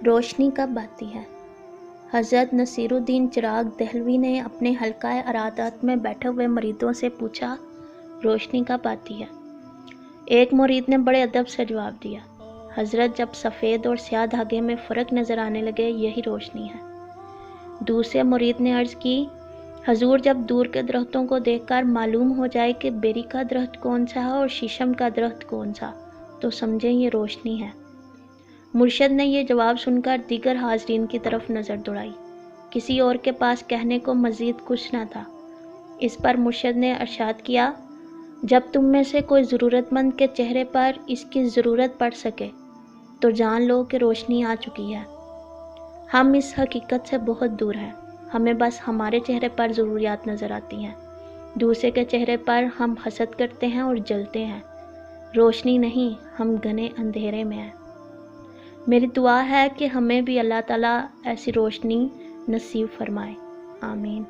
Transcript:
روشنی کب آتی ہے؟ حضرت نصیرالدین چراغ دہلوی نے اپنے حلقہ ارادات میں بیٹھے ہوئے مریدوں سے پوچھا، روشنی کب آتی ہے؟ ایک مرید نے بڑے ادب سے جواب دیا، حضرت جب سفید اور سیاہ دھاگے میں فرق نظر آنے لگے یہی روشنی ہے۔ دوسرے مرید نے عرض کی، حضور جب دور کے درختوں کو دیکھ کر معلوم ہو جائے کہ بیری کا درخت کون سا ہے اور شیشم کا درخت کون سا، تو سمجھیں یہ روشنی ہے۔ مرشد نے یہ جواب سن کر دیگر حاضرین کی طرف نظر دوڑائی۔ کسی اور کے پاس کہنے کو مزید کچھ نہ تھا۔ اس پر مرشد نے ارشاد کیا، جب تم میں سے کوئی ضرورت مند کے چہرے پر اس کی ضرورت پڑ سکے تو جان لو کہ روشنی آ چکی ہے۔ ہم اس حقیقت سے بہت دور ہیں، ہمیں بس ہمارے چہرے پر ضروریات نظر آتی ہیں، دوسرے کے چہرے پر ہم حسد کرتے ہیں اور جلتے ہیں۔ روشنی نہیں، ہم گھنے اندھیرے میں ہیں۔ میری دعا ہے کہ ہمیں بھی اللہ تعالیٰ ایسی روشنی نصیب فرمائے، آمین۔